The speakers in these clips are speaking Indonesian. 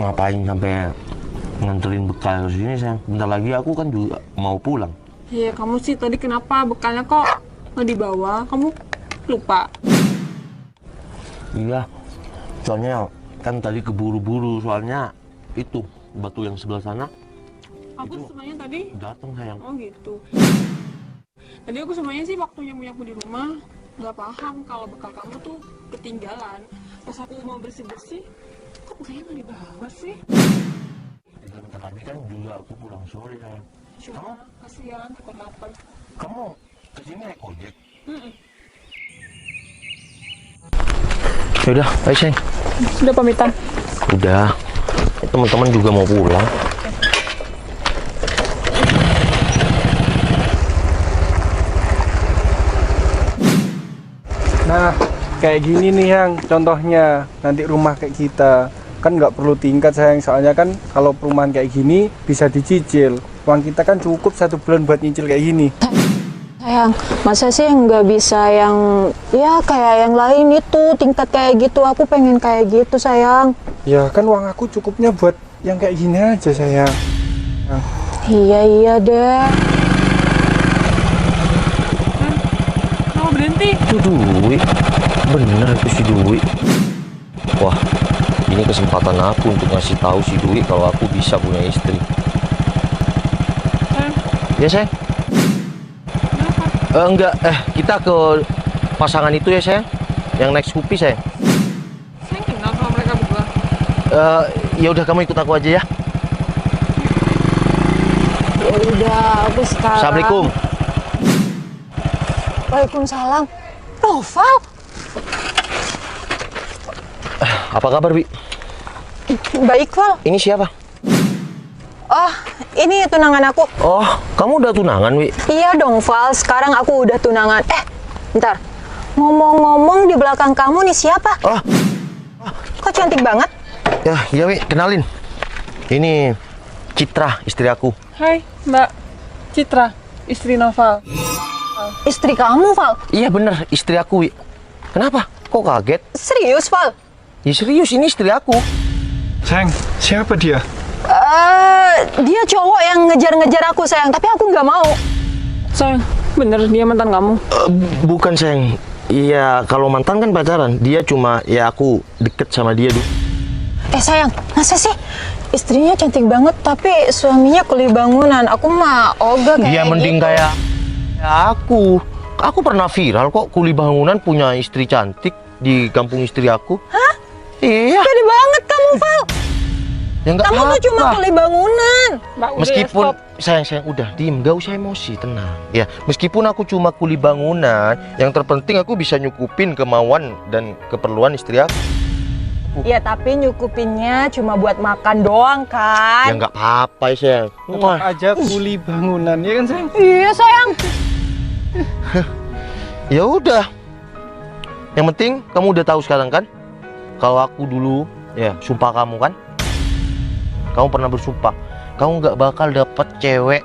ngapain sampai nganterin bekal ke sini sayang? Bentar lagi aku kan juga mau pulang. Iya, kamu sih tadi kenapa bekalnya kok nggak dibawa? Kamu lupa? Iya, soalnya kan tadi keburu-buru, soalnya itu batu yang sebelah sana. Aku semuanya tadi Datang sayang. oh gitu. Tadi aku semuanya sih waktu nyapu di rumah nggak paham kalau bekal kamu tuh ketinggalan. Pas aku mau bersih-bersih, kok bekalnya nggak dibawa sih? Bentar lagi kan juga aku pulang sore sayang. Cuma kasihan takut lapar. Kamu kesini naik ojek? Yaudah, ayo sayang. Sudah pamitan? Udah, teman-teman juga mau pulang. Nah, kayak gini nih yang contohnya nanti rumah kayak kita kan nggak perlu tingkat sayang, soalnya kan kalau perumahan kayak gini bisa dicicil. Uang kita kan cukup 1 bulan buat nyicil kayak gini. Sayang, masa sih nggak bisa yang ya kayak yang lain itu tingkat kayak gitu? Aku pengen kayak gitu sayang. Ya kan uang aku cukupnya buat yang kayak gini aja sayang. Nah. Iya deh. Mau berhenti? Itu Dwi, bener itu si Dwi. Wah, ini kesempatan aku untuk ngasih tahu si Dwi kalau aku bisa punya istri. Ya sayang? Enggak, kita ke pasangan itu ya sayang, yang naik Scoopy sayang. Saya kenal sama mereka berdua. Ya udah kamu ikut aku aja ya. Ya udah, aku sekarang. Assalamualaikum. Waalaikumsalam. Noval, Apa kabar Bi? baik Val. Ini siapa? Oh, ini tunangan aku. Oh, kamu udah tunangan Wi? Iya dong Val, sekarang aku udah tunangan. Bentar. Ngomong-ngomong di belakang kamu nih siapa? Oh, Kok cantik banget? ya Wi, kenalin. Ini Citra, istri aku. Hai, Mbak Citra, istri Noval. Istri kamu Val? Iya bener, istri aku Wi. Kenapa? Kok kaget? Serius Val? Ya serius, ini istri aku. Sayang, siapa dia? Dia cowok yang ngejar-ngejar aku sayang, tapi aku nggak mau. Sayang, bener dia mantan kamu? Bukan sayang. Iya, kalau mantan kan pacaran. Dia cuma, ya aku deket sama dia dulu. Sayang, masa sih istrinya cantik banget tapi suaminya kuli bangunan? Aku mah ogah kayak Dia mending gitu. kayak aku. Aku pernah viral kok, kuli bangunan punya istri cantik di kampung istri aku. Hah? Iya. Pede banget kamu Val. Ya nggak Kamu tuh cuma apa-apa. kuli bangunan. Mbak, udah Meskipun ya, sayang udah diem, gak usah emosi, tenang. Ya, meskipun aku cuma kuli bangunan, yang terpenting aku bisa nyukupin kemauan dan keperluan istri aku. Ya tapi nyukupinnya cuma buat makan doang Ya kan? nggak apa-apa ya sayang. Tetap aja kuli bangunan, ya kan sayang? Iya sayang. Ya udah. Yang penting kamu udah tahu sekarang kan? Kalau aku dulu, ya sumpah kamu kan? Kamu pernah bersumpah, kamu nggak bakal dapet cewek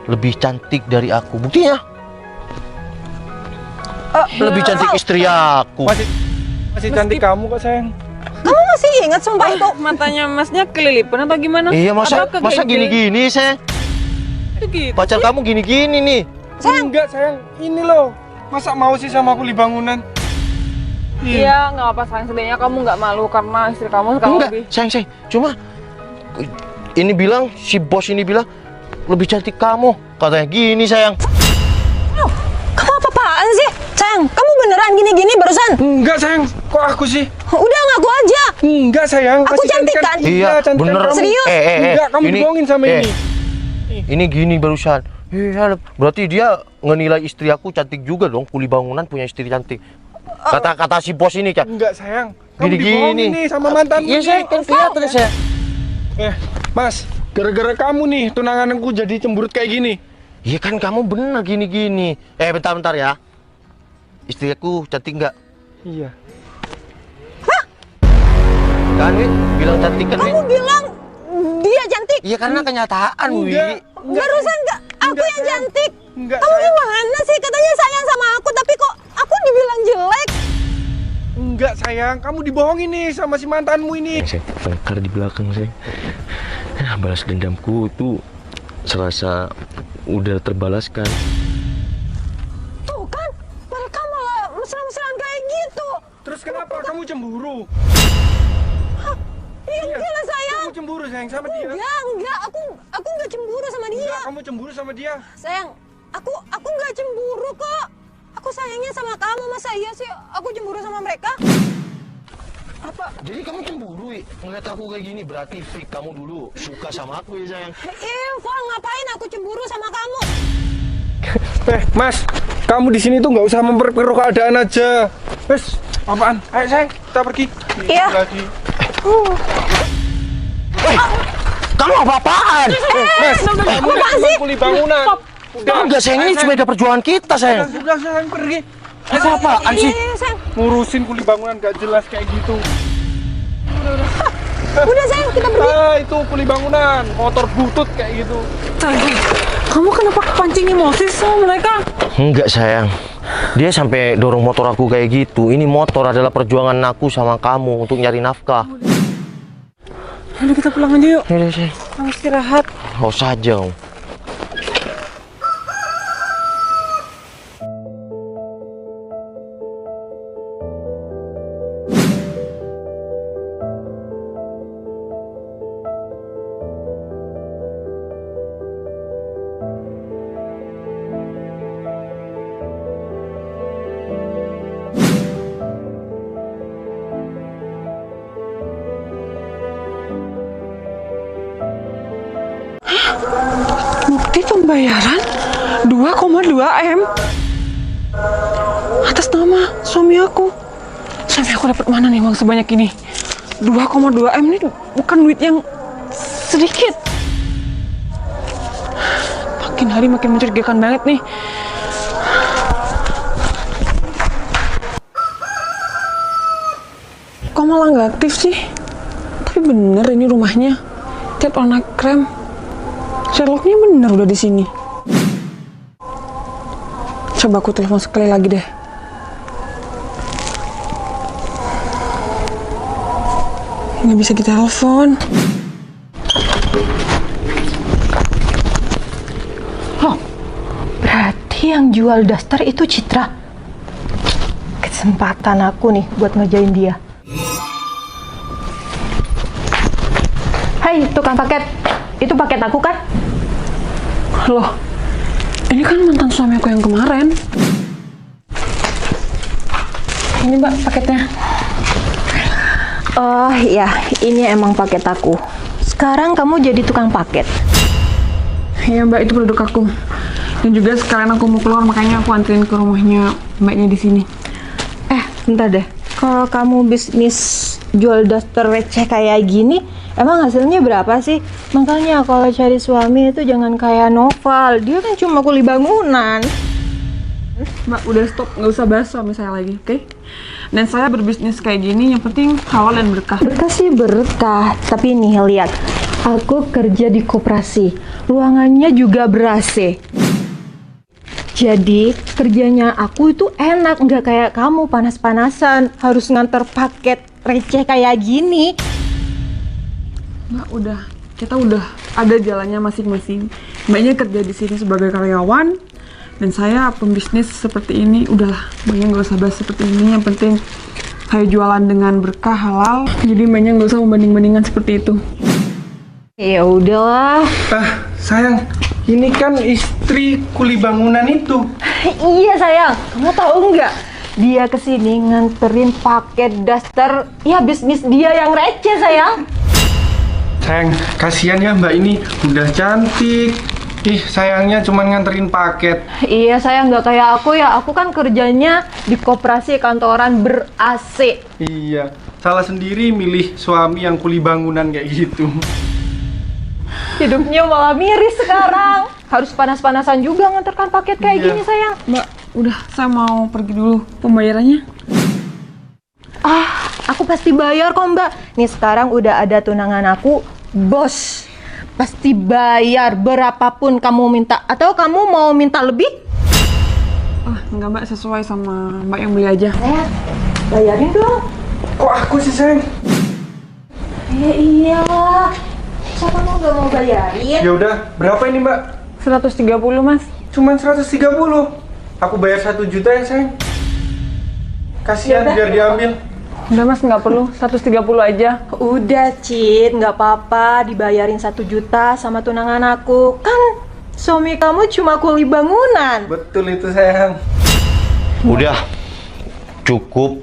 lebih cantik dari aku. Buktinya, lebih cantik istri aku. Masih cantik kamu kok sayang. Kamu masih ingat sumpah itu? matanya masnya kelilipan atau gimana? Iya masa Apa masa kegigil? gini-gini saya. Gitu. Pacar kamu gini-gini nih. Enggak sayang, ini loh. Masa mau sih sama kuli bangunan? Iya, nggak apa sayang. Sebenarnya kamu nggak malu karena istri kamu sekarang Enggak, lebih. sayang. Cuma ini bilang, si bos ini bilang lebih cantik kamu. Katanya gini sayang. Kamu apa-apaan sih? Sayang, kamu beneran gini-gini barusan? Enggak sayang, kok aku sih? Udah ngaku aja. Enggak sayang. Aku masih cantik kan? Iya, cantik bener. kamu. Serius? Enggak, kamu dibohongin sama ini. Ini gini barusan. Iya, berarti dia ngenilai istri aku cantik juga dong. Kuli bangunan punya istri cantik. Kata si bos ini kan. Enggak sayang. Kamu Gini-gini. dibohongin nih sama mantanmu. Iya saya kan kelihatan saya. Mas, gara-gara kamu nih tunanganku jadi cemberut kayak gini. Iya kan kamu bener gini-gini. Bentar ya. Istri aku cantik nggak? Iya. Kan Wi? Bilang cantik kan Wi? Kamu bilang dia cantik. Iya karena kenyataan Wi. Barusan nggak aku Enggak, yang sayang. cantik. Enggak Kamu sayang. gimana sih? Katanya sayang sama aku tapi kok aku dibilang jelek. Enggak sayang, kamu dibohongin nih sama si mantanmu ini. Saya bangkar di belakang saya. Balas dendamku itu serasa udah terbalaskan. Tuh kan, mereka malah mesra-mesraan kayak gitu. Terus kenapa kamu cemburu? Iya, gila sayang. Kamu cemburu sayang sama dia? Enggak, aku nggak cemburu sama dia. Enggak, kamu cemburu sama dia. Sayang, aku nggak cemburu kok. Aku sayangnya sama kamu, masa iya sih aku cemburu sama mereka? Apa? Jadi kamu cemburu, ngeliat aku kayak gini, berarti freak kamu dulu suka sama aku ya sayang. Val, ngapain aku cemburu sama kamu? Mas, kamu di sini tuh nggak usah memperkeruh keadaan aja. Wes, apaan? Ayo sayang, kita pergi. Iya. Lagi. Kamu apa-apaan? Mas, kamu sih? kuli bangunan. Udah, Enggak sayang, ini sepeda perjuangan kita sayang. sudah sayang pergi. Apa-apaan sih? Iya, sayang. Ngurusin kuli bangunan gak jelas kayak gitu. Udah sayang, kita pergi. Itu kuli bangunan, motor butut kayak gitu. Sayang, kamu kenapa kepancing emosi sama mereka? Enggak sayang. Dia sampai dorong motor aku kayak gitu. Ini motor adalah perjuangan aku sama kamu untuk nyari nafkah. Udah kita pulang aja yuk. Yaudah sayang. Kamu istirahat. Gak usah aja kamu. Bukti pembayaran 2,2 M atas nama suami aku. Suami aku dapat mana nih uang sebanyak ini? 2,2 M ini bukan duit yang sedikit. Makin hari makin mencurigakan banget nih. Kok malah nggak aktif sih? Tapi bener ini rumahnya. Tiap warna krem. Sherlocknya bener udah di sini. Coba aku telepon sekali lagi deh. Nggak bisa ditelepon. Oh, berarti yang jual daster itu Citra. Kesempatan aku nih buat ngerjain dia. Hai, tukang paket. Itu paket aku kan? Loh, ini kan mantan suami aku yang kemarin. Ini Mbak paketnya. Oh iya, ini emang paket aku. Sekarang kamu jadi tukang paket. Iya Mbak, itu produk aku. Dan juga sekalian aku mau keluar, makanya aku anterin ke rumahnya Mbaknya di sini. Bentar deh. Kalau kamu bisnis jual daster receh kayak gini, emang hasilnya berapa sih? Makanya kalau cari suami itu jangan kayak Noval. Dia kan cuma kuli bangunan. Mbak, udah stop, nggak usah bahas suami saya lagi, oke? Dan saya berbisnis kayak gini, yang penting halal dan berkah. Berkah sih berkah, tapi nih lihat, aku kerja di koperasi, ruangannya juga ber-AC. Jadi kerjanya aku itu enak, nggak kayak kamu panas-panasan harus nganter paket receh kayak gini. Mbak, kita udah ada jalannya masing-masing. Mbaknya kerja di sini sebagai karyawan, dan saya pembisnis seperti ini. Udahlah, Mbaknya nggak usah bahas seperti ini. Yang penting saya jualan dengan berkah halal. Jadi Mbaknya nggak usah membanding-bandingkan seperti itu. Ya udahlah. Sayang, ini kan istri kuli bangunan itu. Iya sayang, kamu tahu nggak? Dia kesini nganterin paket daster, ya bisnis dia yang receh sayang. Sayang, kasihan ya Mbak ini, udah cantik. Sayangnya cuma nganterin paket. Iya sayang, nggak kayak aku ya, aku kan kerjanya di koperasi kantoran ber-AC. Iya, salah sendiri milih suami yang kuli bangunan kayak gitu. Hidupnya malah miris sekarang. Harus panas-panasan juga nganterkan paket kayak Iya. gini sayang. Mbak, udah, saya mau pergi dulu. Pembayarannya? Aku pasti bayar kok mbak. Nih sekarang udah ada tunangan aku, bos. Pasti bayar berapapun kamu minta. Atau kamu mau minta lebih? Enggak Mbak, sesuai sama Mbak yang beli aja. Bayarin dong. Kok aku sih sayang? Ya iyalah. Siapa mau gak mau bayarin? Ya udah, berapa ini mbak? 130 mas. Cuman 130. Aku bayar 1 juta ya sayang. Kasihan Yaudah. biar diambil. Udah mas, nggak perlu, 130 aja. Udah, Cid, nggak apa-apa, dibayarin 1 juta sama tunangan aku. Kan suami kamu cuma kuli bangunan. Betul itu sayang. Udah, cukup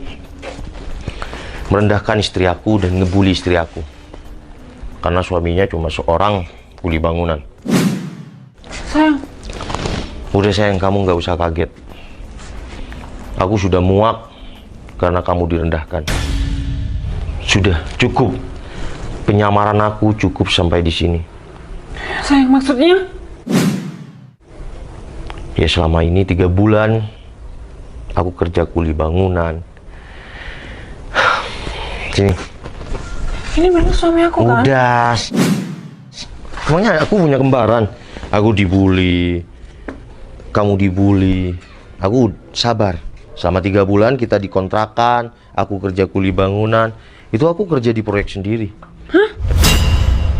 merendahkan istri aku dan ngebully istri aku. Karena suaminya cuma seorang kuli bangunan. Sayang, Udah sayang, kamu nggak usah kaget. Aku sudah muak karena kamu direndahkan. Sudah, cukup. Penyamaran aku cukup sampai di sini. sayang maksudnya? Ya selama ini 3 bulan aku kerja kuli bangunan. Sini. Ini bener suami aku kan? Udah. Emangnya aku punya kembaran? Aku dibully. Kamu dibully. Aku sabar. Selama 3 bulan kita dikontrakan. Aku kerja kuli bangunan. Itu aku kerja di proyek sendiri. Hah?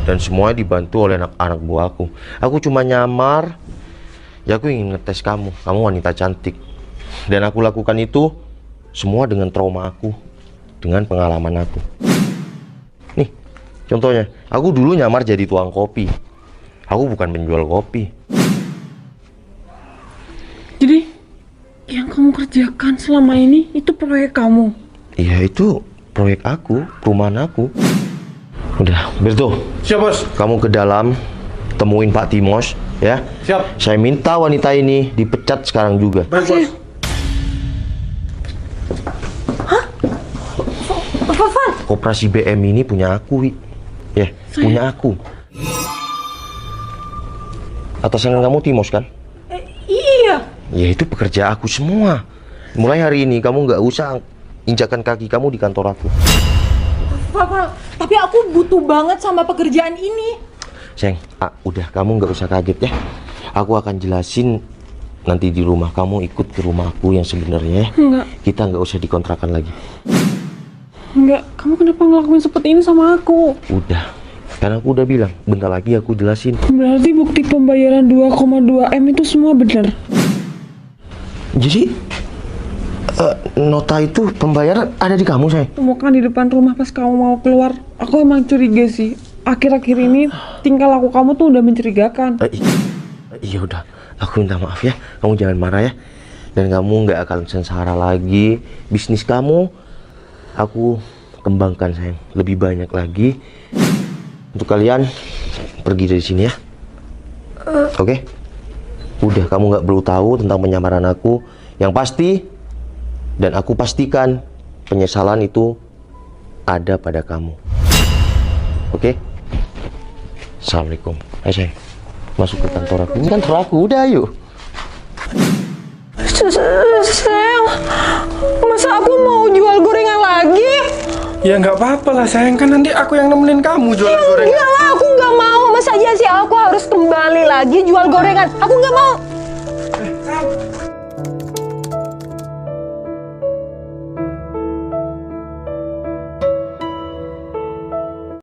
Dan semua dibantu oleh anak-anak buah aku. Aku cuma nyamar. Ya aku ingin ngetes kamu. Kamu wanita cantik. Dan aku lakukan itu semua dengan trauma aku. Dengan pengalaman aku. Nih, contohnya. Aku dulu nyamar jadi tukang kopi. Aku bukan penjual kopi. Jadi, yang kamu kerjakan selama ini itu proyek kamu? Iya, itu proyek aku, perumahan aku. Udah, Berto. Siap bos. Kamu ke dalam, temuin Pak Timos, ya. Siap. Saya minta wanita ini dipecat sekarang juga. Baik bos. Koperasi BM ini punya aku, Wi. Ya, punya aku. Atasan kamu Timos kan? Iya. Ya itu pekerja aku semua. Mulai hari ini kamu nggak usah injakan kaki kamu di kantor aku. Papa, tapi aku butuh banget sama pekerjaan ini. Sayang, udah kamu nggak usah kaget ya. Aku akan jelasin nanti di rumah, kamu ikut ke rumah aku yang sebenarnya. Enggak. Kita nggak usah dikontrakan lagi. Enggak, kamu kenapa ngelakuin seperti ini sama aku? Udah, karena aku udah bilang, bentar lagi aku jelasin. Berarti bukti pembayaran 2,2 M itu semua benar? Jadi nota itu pembayaran ada di kamu, sayang? Temukan di depan rumah pas kamu mau keluar. Aku emang curiga sih. Akhir-akhir ini tingkah laku kamu tuh udah mencurigakan. Iya udah, aku minta maaf ya. Kamu jangan marah ya. Dan kamu nggak akan sengsara lagi. Bisnis kamu aku kembangkan, sayang, lebih banyak lagi. Untuk kalian pergi dari sini ya. Oke? Udah, kamu nggak perlu tahu tentang penyamaran aku. Yang pasti, dan aku pastikan penyesalan itu ada pada kamu. Oke? Assalamualaikum. Ayo sayang, masuk ke kantor aku. Ini kan kantor aku. Udah yuk. Sayang, masa aku mau jual gorengan lagi? Ya nggak apa-apa lah sayang, kan nanti aku yang nemenin kamu jualan gorengan. Enggak lah, aku nggak mau. Masa aja sih aku harus kembali lagi jual gorengan? Aku nggak mau. Sayang,